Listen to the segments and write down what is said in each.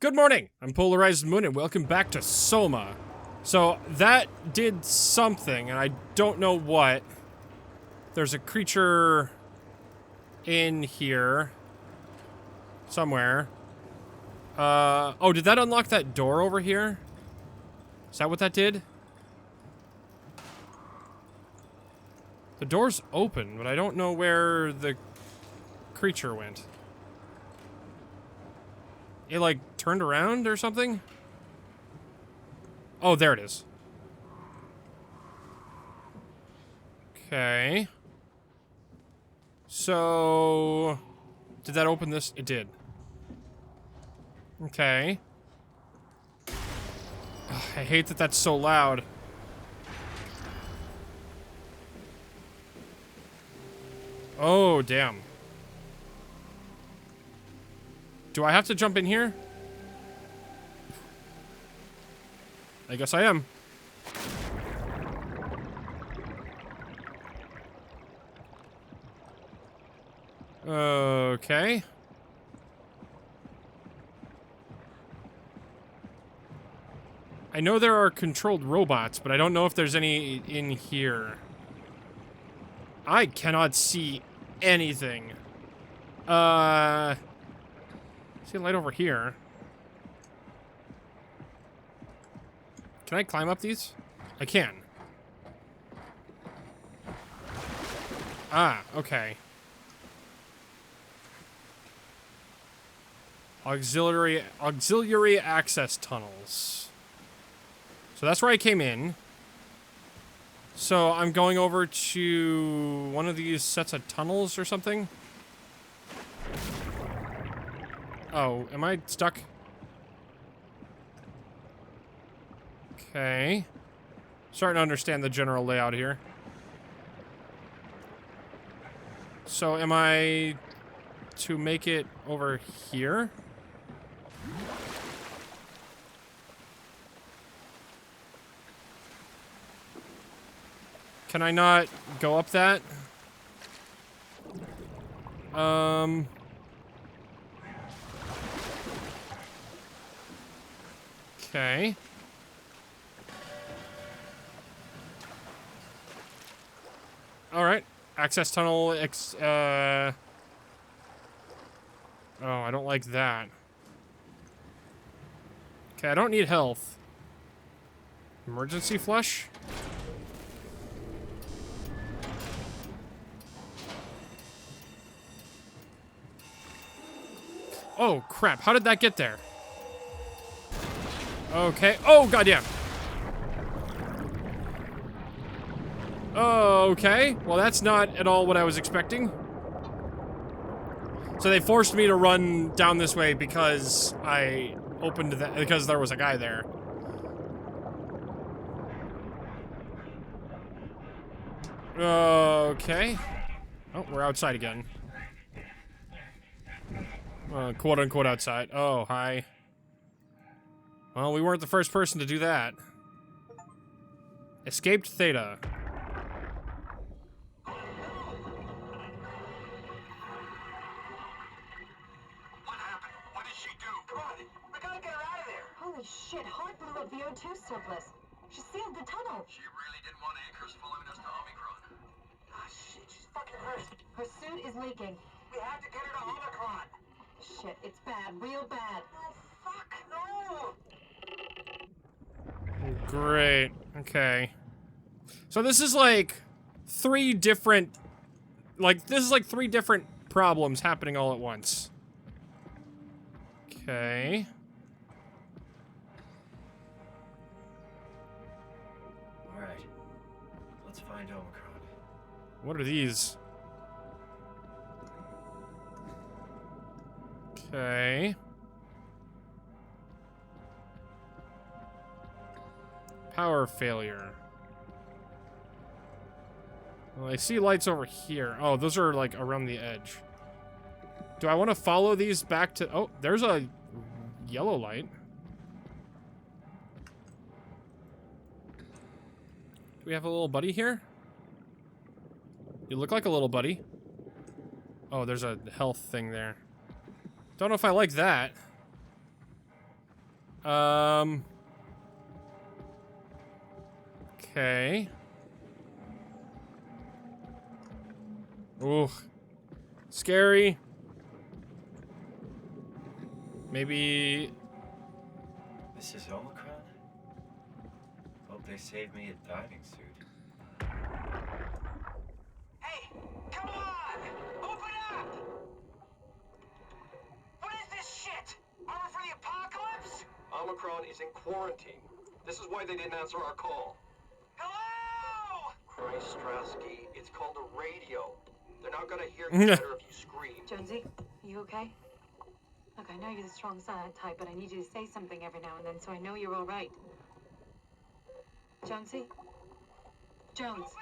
Good morning, I'm PolarizedMoon and welcome back to Soma. So that did something and I don't know what. There's a creature in here somewhere. Oh, did that unlock that door over here? Is that what that did? The door's open, but I don't know where the creature went. It, like, turned around or something? Oh, there it is. Okay. So... did that open this? It did. Okay. Ugh, I hate that that's so loud. Oh, damn. Do I have to jump in here? I guess I am. Okay. I know there are controlled robots, but I don't know if there's any in here. I cannot see anything. See a light over here. Can I climb up these? I can. Ah, okay. Auxiliary access tunnels. So that's where I came in. So I'm going over to one of these sets of tunnels or something. Oh, am I stuck? Okay. Starting to understand the general layout here. So am I to make it over here? Can I not go up that? Okay. Alright. Access tunnel, oh, I don't like that. Okay, I don't need health. Emergency flush? Oh, crap. How did that get there? Okay. Oh, goddamn. Okay. Well, that's not at all what I was expecting. So they forced me to run down this way because I opened that, because there was a guy there. Okay. Oh, we're outside again. Quote unquote outside. Oh, hi. Well, we weren't the first person to do that. Escaped Theta. What happened? What did she do? Come on, we gotta get her out of there. Holy shit, Hart blew up VO2 surplus. She sealed the tunnel. She really didn't want anchors following us to Omicron. Ah, shit, she's fucking hurt. Her suit is leaking. We have to get her to Omicron. Shit, it's bad, real bad. Oh, fuck, no! Great. Okay. So this is like three different problems happening all at once. Okay. All right. Let's find Omicron. What are these? Okay. Power failure. Well, I see lights over here. Oh, those are like around the edge. Do I want to follow these back to... Oh, there's a yellow light. Do we have a little buddy here? You look like a little buddy. Oh, there's a health thing there. Don't know if I like that. Okay. Ooh. Scary. Maybe... This is Omicron? Hope they saved me a diving suit. Hey, come on! Open up! What is this shit? Armor for the apocalypse? Omicron is in quarantine. This is why they didn't answer our call. Hello? Christ, Strasky, it's called a radio. They're not gonna hear you better if you scream. Jonesy, are you okay? Look, I know you're the strong silent type, but I need you to say something every now and then so I know you're all right. Jonesy? Jones,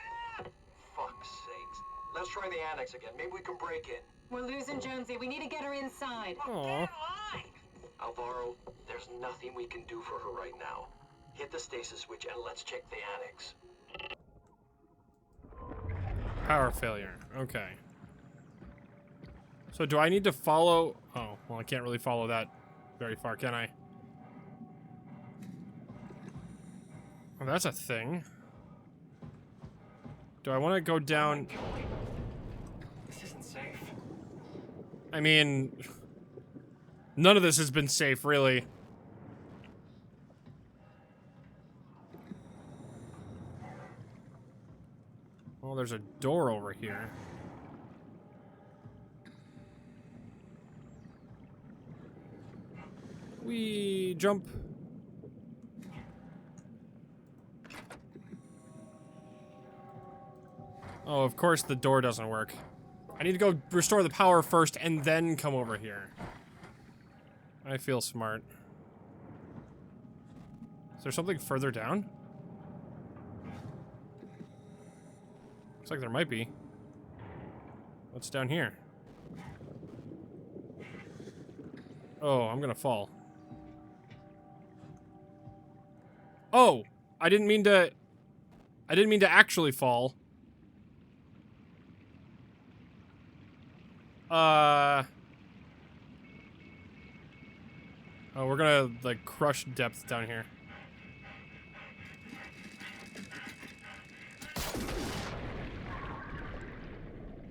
Fuck's sakes. Let's try the annex again. Maybe we can break in. we're losing Jonesy. We need to get her inside. Aw. Alvaro, there's nothing we can do for her right now. Hit the stasis switch and let's check the annex. Power failure. Okay. So do I need to follow... Oh, well, I can't really follow that very far, can I? Oh, that's a thing. Do I want to go down... This isn't safe. I mean... None of this has been safe, really. Well, there's a door over here. We jump. Oh, of course the door doesn't work. I need to go restore the power first and then come over here. I feel smart. Is there something further down? Looks like there might be. What's down here? Oh, I'm gonna fall. Oh! I didn't mean to actually fall. Oh, we're gonna, like, crush depth down here.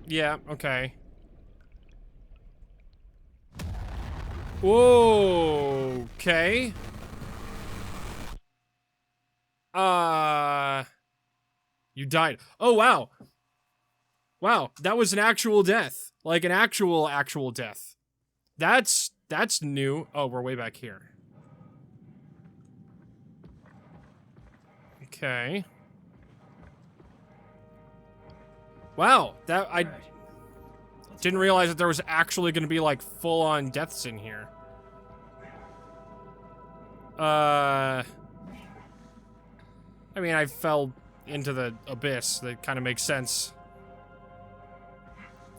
Yeah, okay. Whoa, okay. You died. Oh, wow. Wow, that was an actual death. Like an actual death. That's new. Oh, we're way back here. Okay. Wow, that I didn't realize that there was actually going to be like full-on deaths in here. I mean, I fell into the abyss. That kind of makes sense.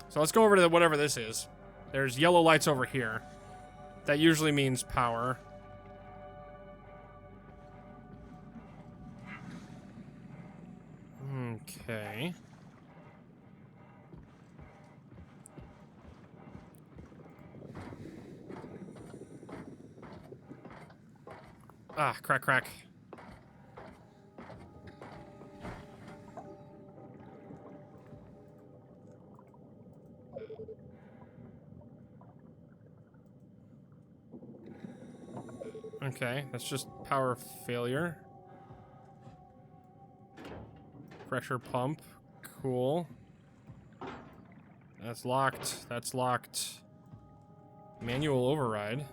So let's go over to whatever this is. There's yellow lights over here. That usually means power. Okay. Ah, crack, crack. Okay, that's just power failure. Pressure pump. Cool. That's locked. That's locked. Manual override.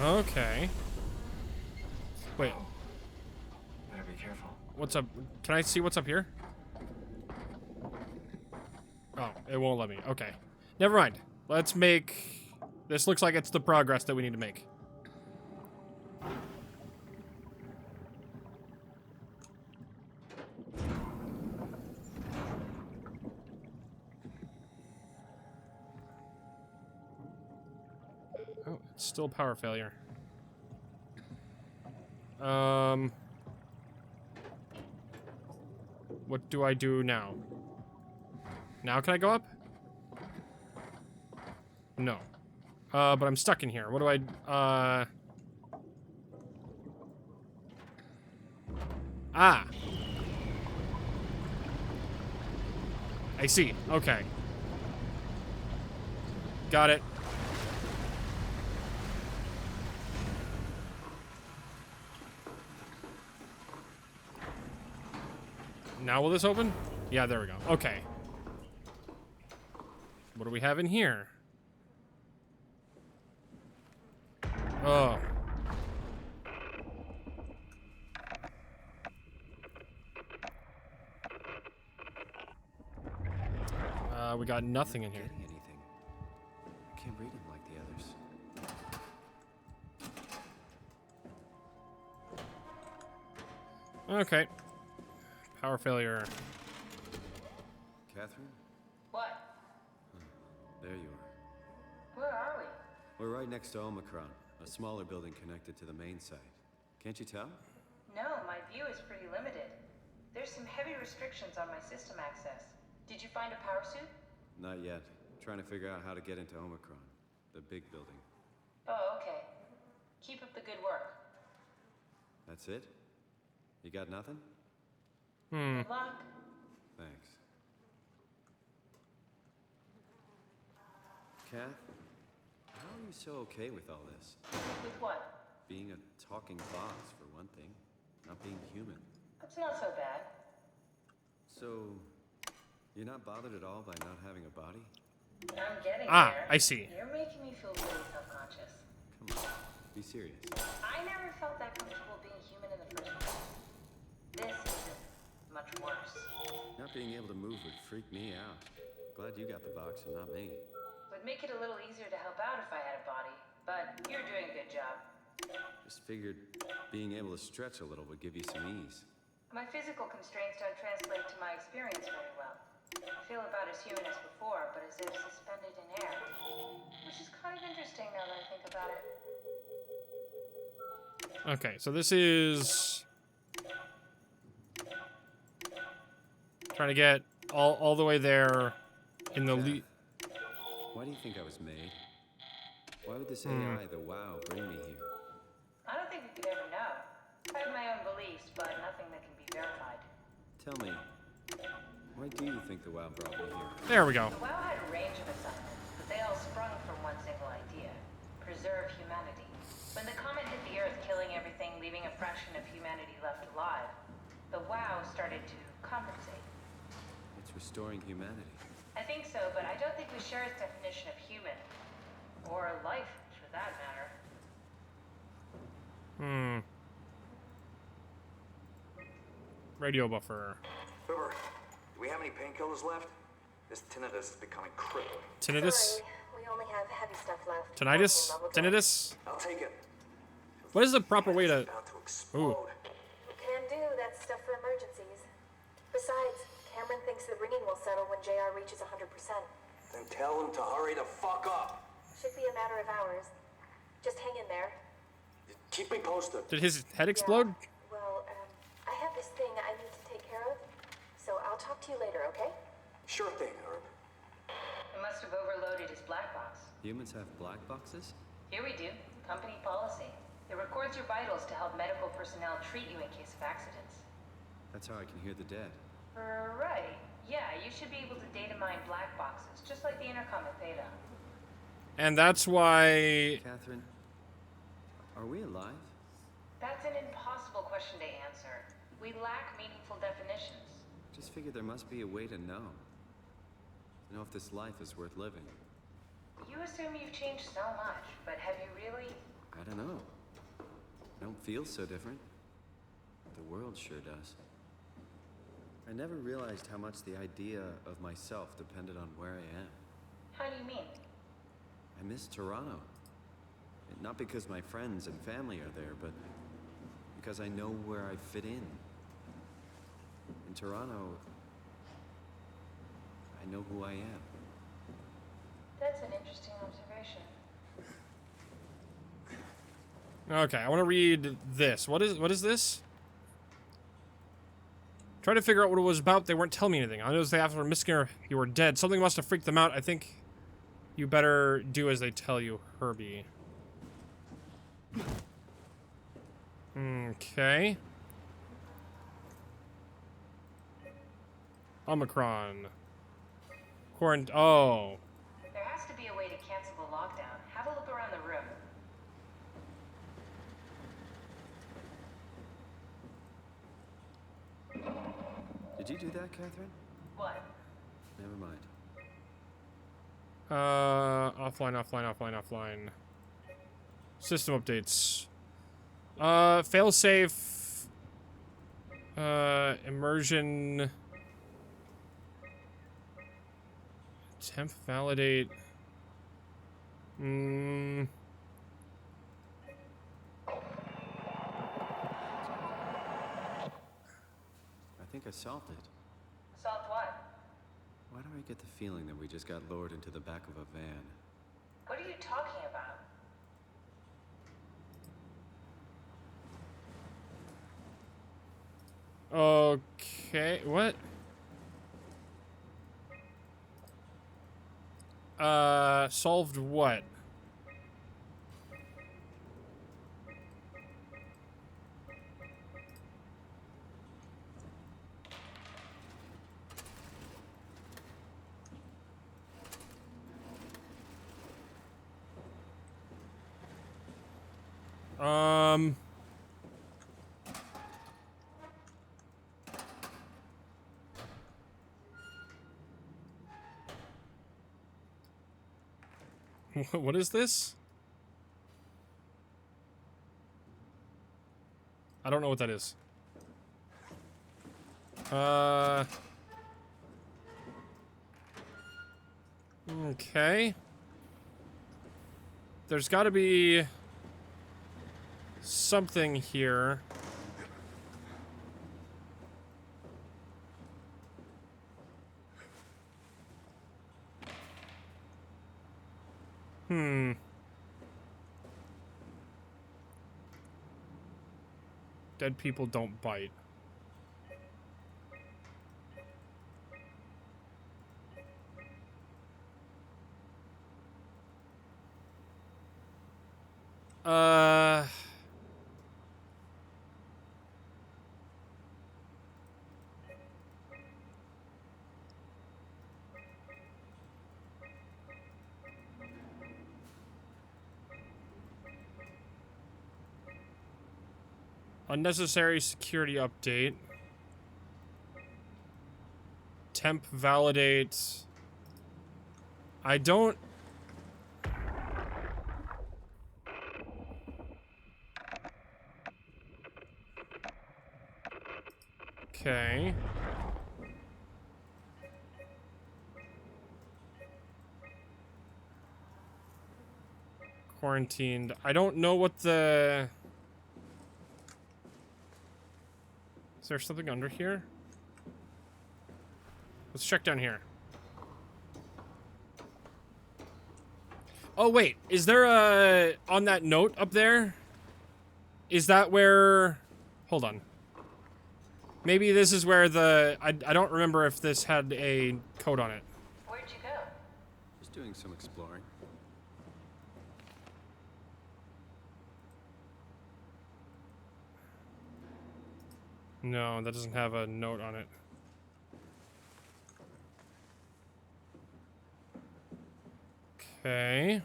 Okay. Wait. Better be careful. What's up? Can I see what's up here? Oh, it won't let me. Okay. Never mind. Let's make... This looks like it's the progress that we need to make. Oh, it's still power failure. What do I do now? Now can I go up? No. But I'm stuck in here. What do I, Ah! I see. Okay. Got it. Now will this open? Yeah, there we go. Okay. What do we have in here? Oh. We got nothing in here. Getting anything. I can't read them like the others. Okay. Power failure. Catherine? What? There you are. Where are we? We're right next to Omicron, a smaller building connected to the main site. Can't you tell? No, my view is pretty limited. There's some heavy restrictions on my system access. Did you find a power suit? Not yet. Trying to figure out how to get into Omicron, the big building. Oh, okay. Keep up the good work. That's it? You got nothing? Good luck. Thanks. Kath, how are you so okay with all this? With what? Being a talking box, for one thing. Not being human. That's not so bad. So, you're not bothered at all by not having a body? I'm getting Ah, there. I see. You're making me feel really self-conscious. Come on, be serious. I never felt that comfortable being human in the first place. This isn't much worse. Not being able to move would freak me out. Glad you got the box and not me. Would make it a little easier to help out if I had a body, but you're doing a good job. Just figured being able to stretch a little would give you some ease. My physical constraints don't translate to my experience very well. I feel about as human as before, but as if suspended in air. Which is kind of interesting now that I think about it. Okay, so this is... trying to get all the way there in the lead. Why do you think I was made? Why would this AI, the WoW, bring me here? I don't think we could ever know. I have my own beliefs, but nothing that can be verified. Tell me, why do you think the WoW brought me here? There we go. The WoW had a range of assignments, but they all sprung from one single idea: preserve humanity. When the comet hit the Earth, killing everything, leaving a fraction of humanity left alive, the WoW started to compensate. It's restoring humanity. I think so, but I don't think we share its definition of human. Or life, for that matter. Radio buffer. River, do we have any painkillers left? This tinnitus is becoming crippling. Tinnitus? Sorry, we only have heavy stuff left. Tinnitus? Tinnitus? I'll take it. What is the proper way to... It's about to explode. Ooh. Can do, that's stuff for emergencies. Besides, Cameron thinks the ringing will settle when JR reaches 100%. Then tell him to hurry the fuck up. Should be a matter of hours. Just hang in there. Keep me posted. Did his head explode? Yeah. Well, I have this thing I need to take care of, so I'll talk to you later, okay? Sure thing, Herb. It must have overloaded his black box. Humans have black boxes? Here we do. Company policy. It records your vitals to help medical personnel treat you in case of accidents. That's how I can hear the dead. Right. Yeah, you should be able to data mine black boxes, just like the intercom at Theta. And that's why... Catherine, are we alive? That's an impossible question to answer. We lack meaningful definitions. Just figured there must be a way to know. To know if this life is worth living. You assume you've changed so much, but have you really? I don't know. I don't feel so different. The world sure does. I never realized how much the idea of myself depended on where I am. How do you mean? I miss Toronto. Not because my friends and family are there, but because I know where I fit in. In Toronto, I know who I am. That's an interesting observation. Okay, I want to read this. What is this? Try to figure out what it was about. They weren't telling me anything. I noticed they after missing her, you were dead. Something must have freaked them out. I think you better do as they tell you, Herbie. Okay. Omicron. Oh. There has to be a way to cancel the lockdown. Have a look around the room. Did you do that, Catherine? What? Never mind. Offline. System updates. Failsafe. Immersion. Temp validate. I think I solved it. Solved what? Why do I get the feeling that we just got lowered into the back of a van? What are you talking about? Okay, what? Solved what? What is this? I don't know what that is. Okay. There's got to be something here. Dead people don't bite. Unnecessary security update. Temp validate. I don't... Okay. Quarantined. I don't know what the... Is there something under here? Let's check down here. Oh, wait. Is there a... On that note up there? Is that where... Hold on. Maybe this is where the... I don't remember if this had a code on it. Where'd you go? Just doing some exploring. No, that doesn't have a note on it. Okay.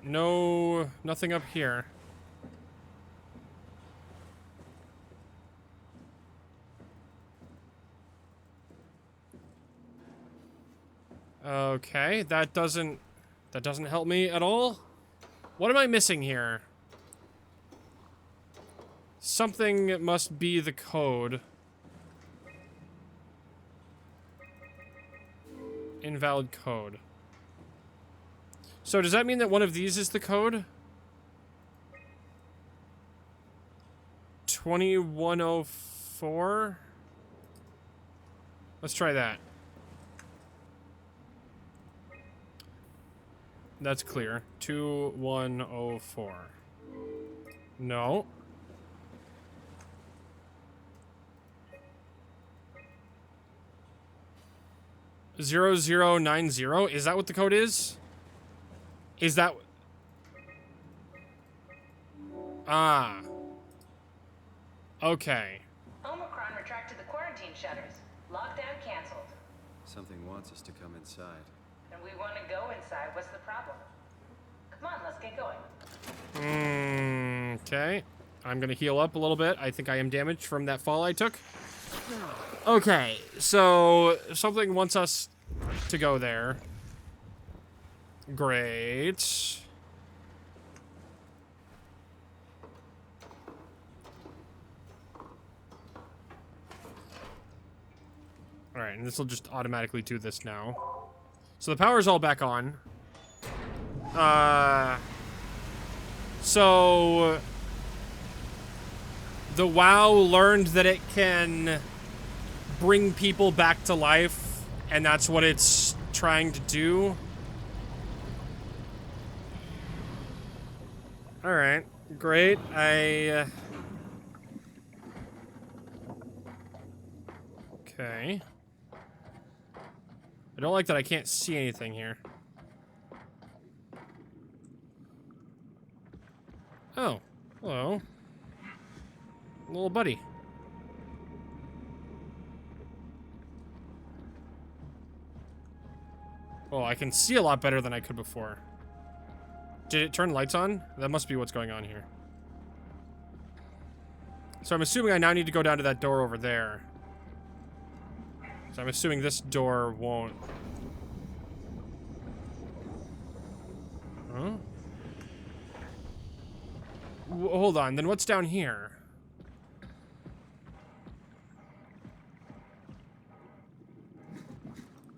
No, nothing up here. Okay, that doesn't help me at all. What am I missing here? Something must be the code. Invalid code. So does that mean that one of these is the code? 2104. Let's try that. That's clear. 2104. No. 0090. Is that what the code is? Is that... Ah. Okay. Omicron retracted the quarantine shutters. Lockdown canceled. Something wants us to come inside. And we want to go inside. What's the problem? Come on, let's get going. Okay. I'm gonna heal up a little bit. I think I am damaged from that fall I took. Okay, so something wants us to go there. Great. Alright, and this will just automatically do this now. So the power's all back on. So the WoW learned that it can bring people back to life, and that's what it's trying to do. Alright, great. Okay. I don't like that I can't see anything here. Oh, hello. Little buddy. Oh, I can see a lot better than I could before. Did it turn lights on? That must be what's going on here. So I'm assuming I now need to go down to that door over there. So I'm assuming this door won't. Huh? Hold on, then what's down here?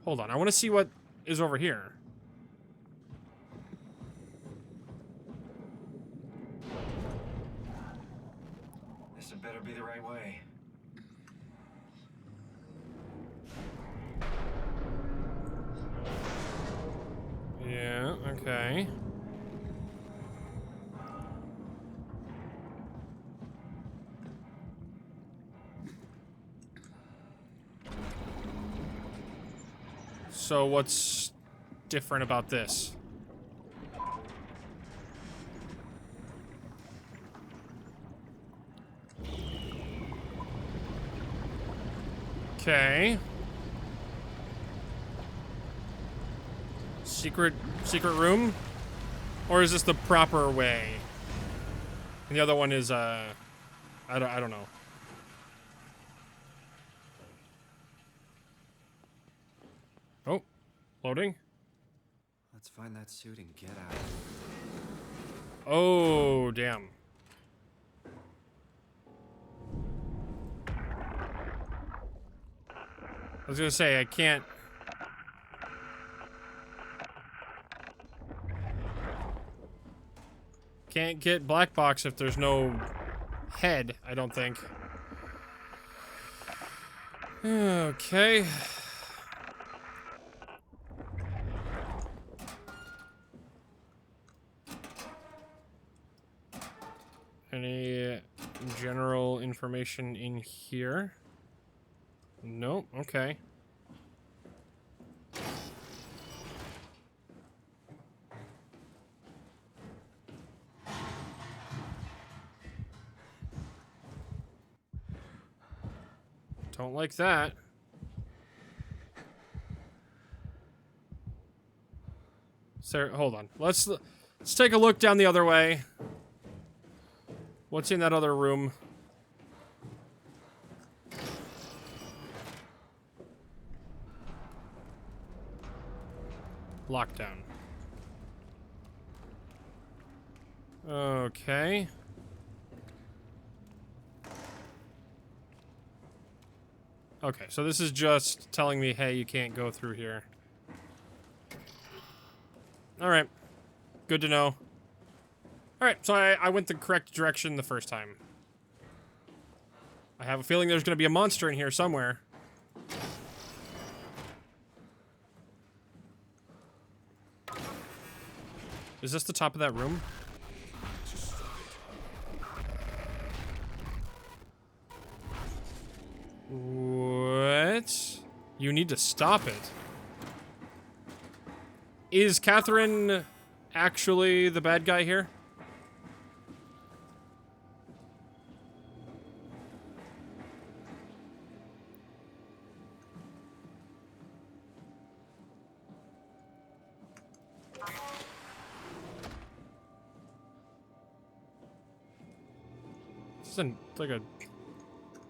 Hold on, I want to see what is over here. This had better be the right way. Yeah, okay. So what's different about this? Okay. Secret room? Or is this the proper way? And the other one is I don't know. Oh, loading. Let's find that suit and get out. Oh, damn. I was gonna say, I can't... Can't get black box if there's no head, I don't think. Okay. Any general information in here? Nope, okay. Don't like that. Sarah, hold on. Let's take a look down the other way. What's in that other room? Lockdown. Okay. Okay, so this is just telling me, hey, you can't go through here. Alright. Good to know. Alright, so I went the correct direction the first time. I have a feeling there's gonna be a monster in here somewhere. Is this the top of that room? What? You need to stop it. Is Catherine actually the bad guy here? This isn't like a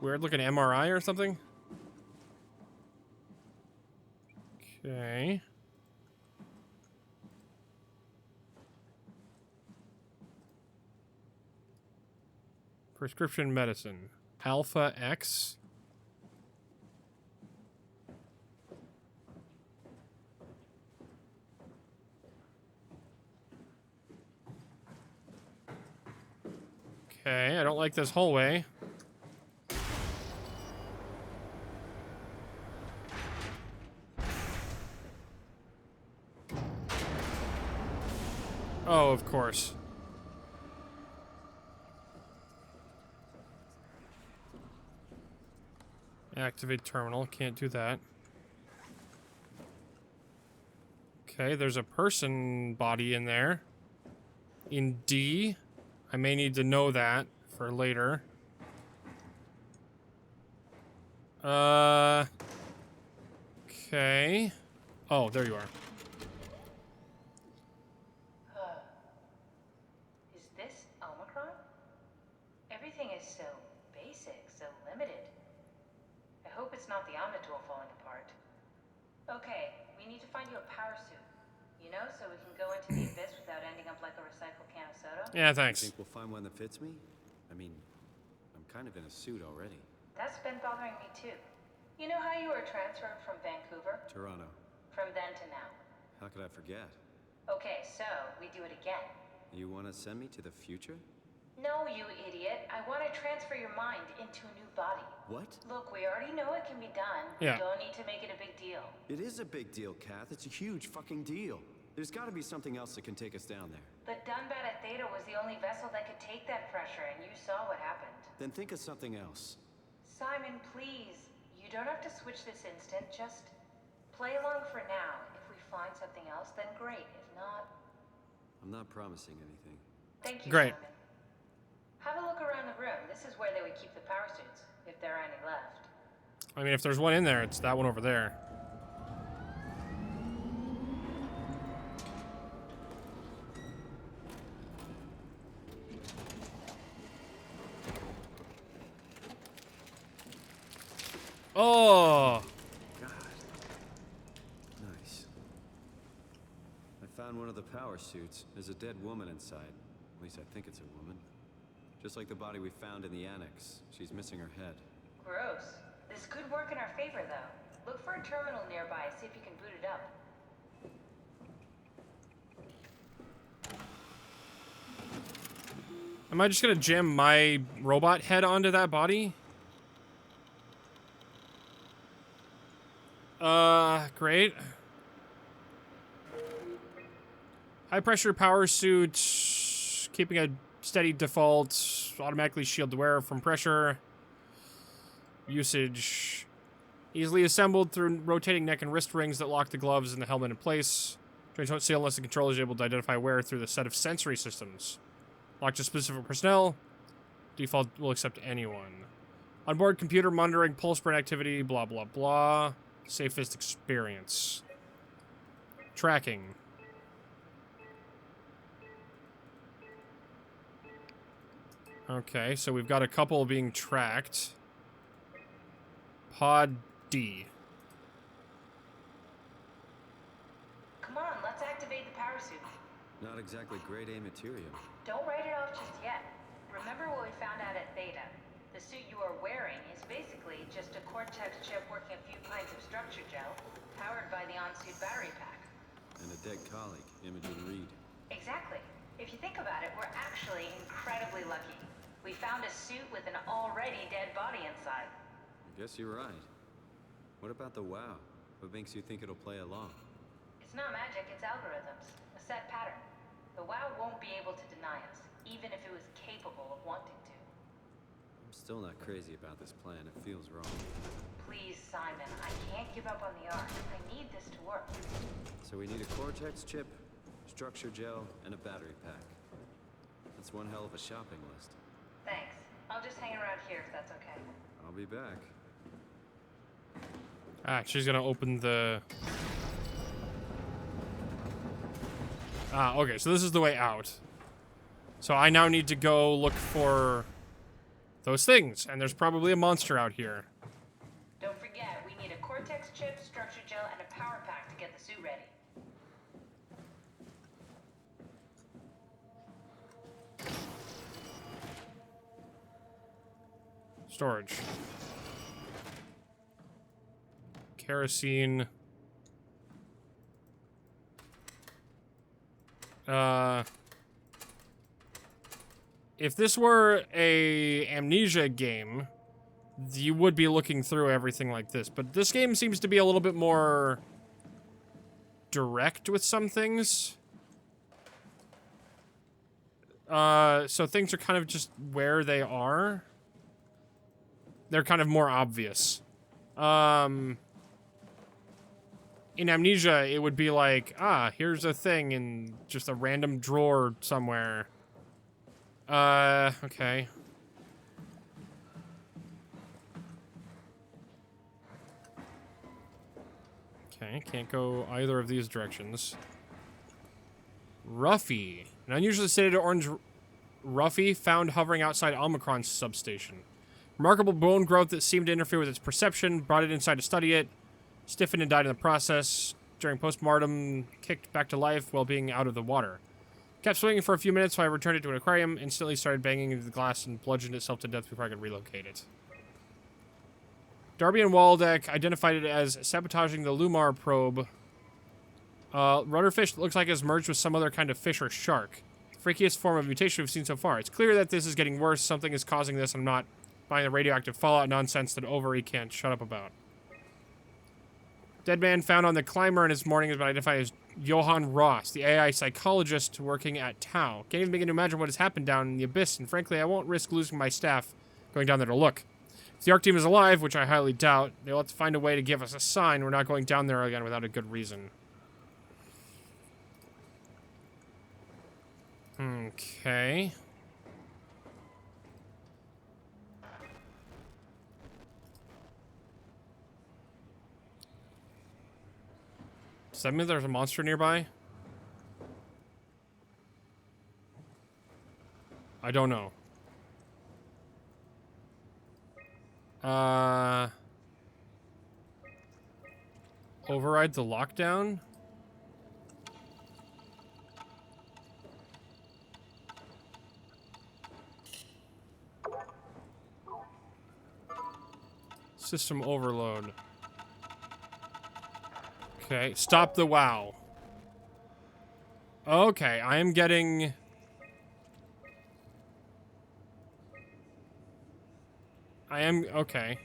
weird looking MRI or something? Okay. Prescription medicine. Alpha X. Okay, I don't like this hallway. Oh, of course. Activate terminal. Can't do that. Okay, there's a person body in there. In D. I may need to know that for later. Okay. Oh, there you are. Is this Omicron? Everything is so basic, so limited. I hope it's not the Omnitool falling apart. Okay, we need to find you a power suit. You know, so we can go into the abyss without ending up like a recycled can of soda. Yeah, thanks. Think we'll find one that fits me? I mean, I'm kind of in a suit already. That's been bothering me too. You know how you were transferred from Vancouver? Toronto. From then to now. How could I forget? Okay, so we do it again. You want to send me to the future? No, you idiot. I want to transfer your mind into a new body. What? Look, we already know it can be done. Yeah. We don't need to make it a big deal. It is a big deal, Kath. It's a huge fucking deal. There's got to be something else that can take us down there. But Dunbat at Theta was the only vessel that could take that pressure, and you saw what happened. Then think of something else. Simon, please. You don't have to switch this instant. Just play along for now. If we find something else, then great. If not... I'm not promising anything. Thank you, Great. Simon. Have a look around the room. This is where they would keep the power suits, if there are any left. I mean, if there's one in there, it's that one over there. Oh! God. Nice. I found one of the power suits. There's a dead woman inside. At least I think it's a woman. Just like the body we found in the annex. She's missing her head. Gross. This could work in our favor, though. Look for a terminal nearby, see if you can boot it up. Am I just gonna jam my robot head onto that body? Great. High pressure power suit, keeping a steady default, automatically shield the wearer from pressure. Usage. Easily assembled through rotating neck and wrist rings that lock the gloves and the helmet in place. Change won't seal unless the controller is able to identify wearer through the set of sensory systems. Locked to specific personnel. Default will accept anyone. Onboard computer monitoring pulse burn activity, blah, blah, blah. Safest experience. Tracking. Okay, so we've got a couple being tracked. Pod D. Come on, let's activate the power suit. Not exactly grade A material. Don't write it off just yet. Remember what we found out at Theta? The suit you are wearing is basically just a Cortex chip working a few pints of structure gel, powered by the on-suit battery pack. And a dead colleague, Imogen Reed. Exactly. If you think about it, we're actually incredibly lucky. We found a suit with an already dead body inside. I guess you're right. What about the WoW? What makes you think it'll play along? It's not magic, it's algorithms. A set pattern. The WoW won't be able to deny us, even if it was capable of wanting to. I'm still not crazy about this plan. It feels wrong. Please, Simon, I can't give up on the Ark. I need this to work. So we need a Cortex chip, structure gel, and a battery pack. That's one hell of a shopping list. Thanks. I'll just hang around here if that's okay. I'll be back. Ah, she's gonna open the... Ah, okay, so this is the way out. So I now need to go look for those things, and there's probably a monster out here. Don't forget, we need a Cortex chip, structure gel, and a power pack to get the suit ready. Storage. Kerosene. If this were a Amnesia game, you would be looking through everything like this. But this game seems to be a little bit more direct with some things. So things are kind of just where they are. They're kind of more obvious. In Amnesia, it would be like, here's a thing in just a random drawer somewhere. Okay. Okay, can't go either of these directions. Ruffy. An unusually sedated orange Ruffy found hovering outside Omicron's substation. Remarkable bone growth that seemed to interfere with its perception, brought it inside to study it, stiffened and died in the process. During postmortem, kicked back to life while being out of the water. Kept swinging for a few minutes, so I returned it to an aquarium, instantly started banging into the glass and bludgeoned itself to death before I could relocate it. Darby and Waldeck identified it as sabotaging the Lumar probe. Rudderfish looks like it's merged with some other kind of fish or shark. Freakiest form of mutation we've seen so far. It's clear that this is getting worse. Something is causing this. I'm not buying the radioactive fallout nonsense that Overy can't shut up about. Dead man found on the climber in this morning has been identified as Johann Ross, the AI psychologist working at Tau. Can't even begin to imagine what has happened down in the abyss, and frankly, I won't risk losing my staff going down there to look. If the ARC team is alive, which I highly doubt, they'll have to find a way to give us a sign. We're not going down there again without a good reason. Okay. Does that mean there's a monster nearby? I don't know. Override the lockdown? System overload. Okay, stop the WoW. Okay, I am getting... okay.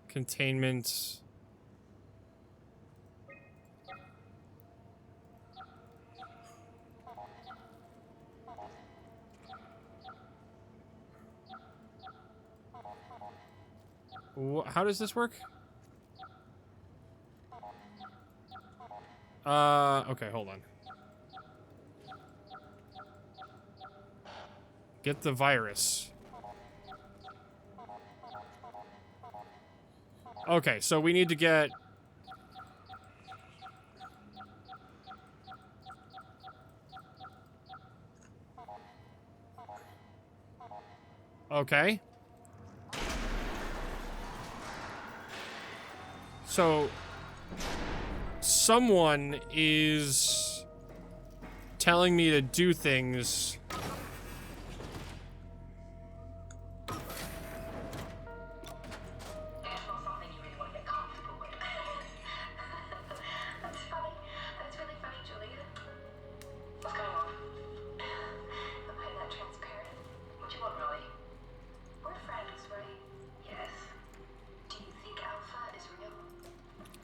Containment. How does this work? Okay, hold on. Get the virus. Okay, so we need to get... Okay. So... someone is telling me to do things.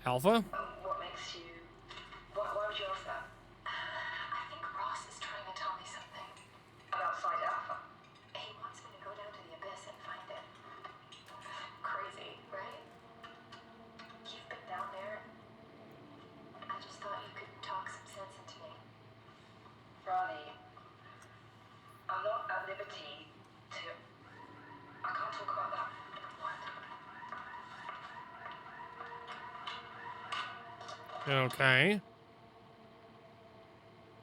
Alpha? What makes you... Why would you ask that? I think Ross is trying to tell me something. About Site Alpha? He wants me to go down to the abyss and find it. Crazy, right? You've been down there. I just thought you could talk some sense into me. Ronnie, I'm not at liberty to... I can't talk about that. Okay.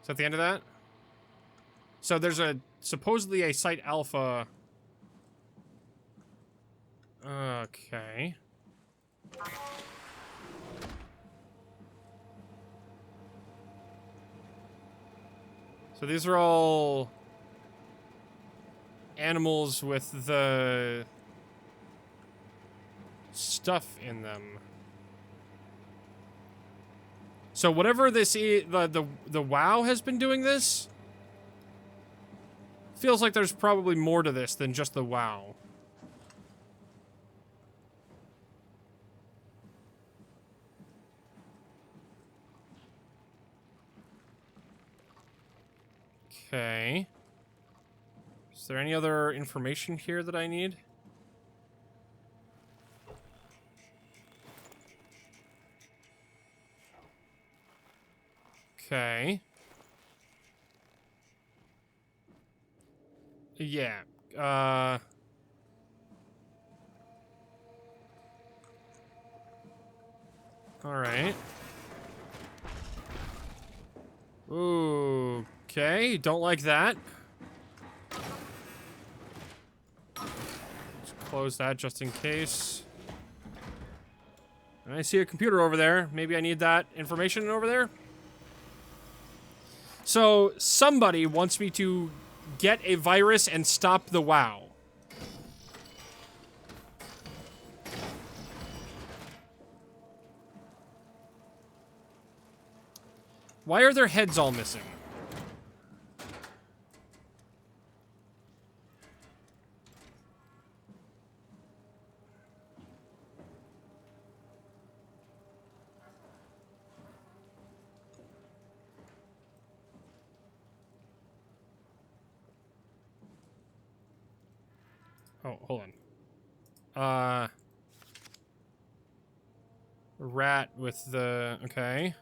Is that the end of that? So there's supposedly a Site Alpha. Okay. So these are all animals with the stuff in them. So whatever this is, the WoW has been doing this, feels like there's probably more to this than just the WoW. Okay. Is there any other information here that I need? Okay. Yeah. All right. Okay, don't like that. Let's close that just in case. And I see a computer over there. Maybe I need that information over there. So, somebody wants me to get a virus and stop the WoW. Why are their heads all missing? Oh, hold on. Rat with the... Okay.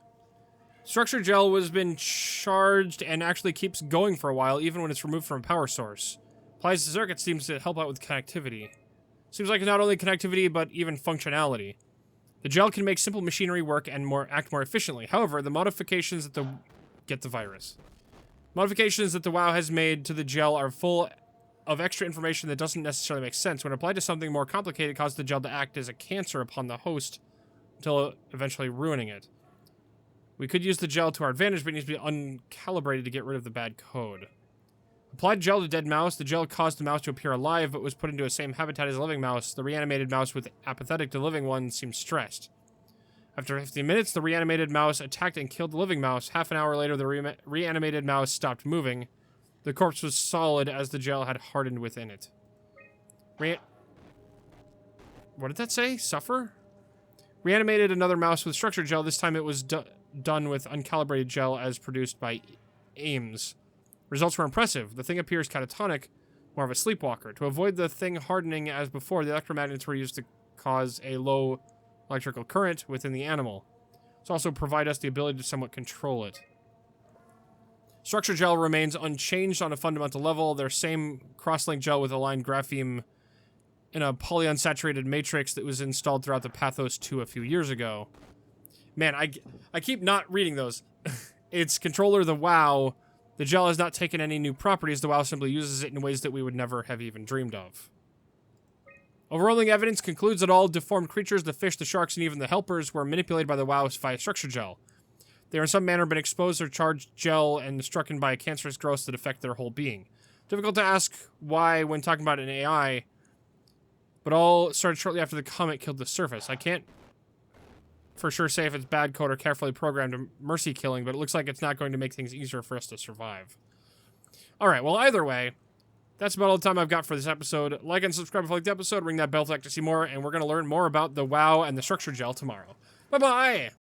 Structure gel has been charged and actually keeps going for a while, even when it's removed from a power source. Applies to circuit seems to help out with connectivity. Seems like not only connectivity, but even functionality. The gel can make simple machinery work and act more efficiently. However, the modifications that Get the virus. Modifications that the WoW has made to the gel are full of extra information that doesn't necessarily make sense. When applied to something more complicated, it causes the gel to act as a cancer upon the host until eventually ruining it. We could use the gel to our advantage, but it needs to be uncalibrated to get rid of the bad code. Applied gel to dead mouse. The gel caused the mouse to appear alive, but was put into the same habitat as a living mouse. The reanimated mouse, with apathetic to living one, seemed stressed. After 15 minutes, the reanimated mouse attacked and killed the living mouse. Half an hour later, the reanimated mouse stopped moving. The corpse was solid as the gel had hardened within it. What did that say? Suffer? Reanimated another mouse with structure gel. This time it was done with uncalibrated gel as produced by Ames. Results were impressive. The thing appears catatonic, more of a sleepwalker. To avoid the thing hardening as before, the electromagnets were used to cause a low electrical current within the animal. This also provide us the ability to somewhat control it. Structure gel remains unchanged on a fundamental level. Their same cross-link gel with aligned grapheme in a polyunsaturated matrix that was installed throughout the Pathos 2 a few years ago. Man, I keep not reading those. It's controller the WoW. The gel has not taken any new properties. The WoW simply uses it in ways that we would never have even dreamed of. Overwhelming evidence concludes that all deformed creatures, the fish, the sharks, and even the helpers, were manipulated by the WoW via structure gel. They are in some manner been exposed or charged gel and struck by a cancerous growth that affect their whole being. Difficult to ask why when talking about an AI, but all started shortly after the comet killed the surface. I can't for sure say if it's bad code or carefully programmed mercy killing, but it looks like it's not going to make things easier for us to survive. Alright, well either way, that's about all the time I've got for this episode. Like and subscribe if you like the episode, ring that bell flag to see more, and we're going to learn more about the WoW and the structure gel tomorrow. Bye. Bye-bye.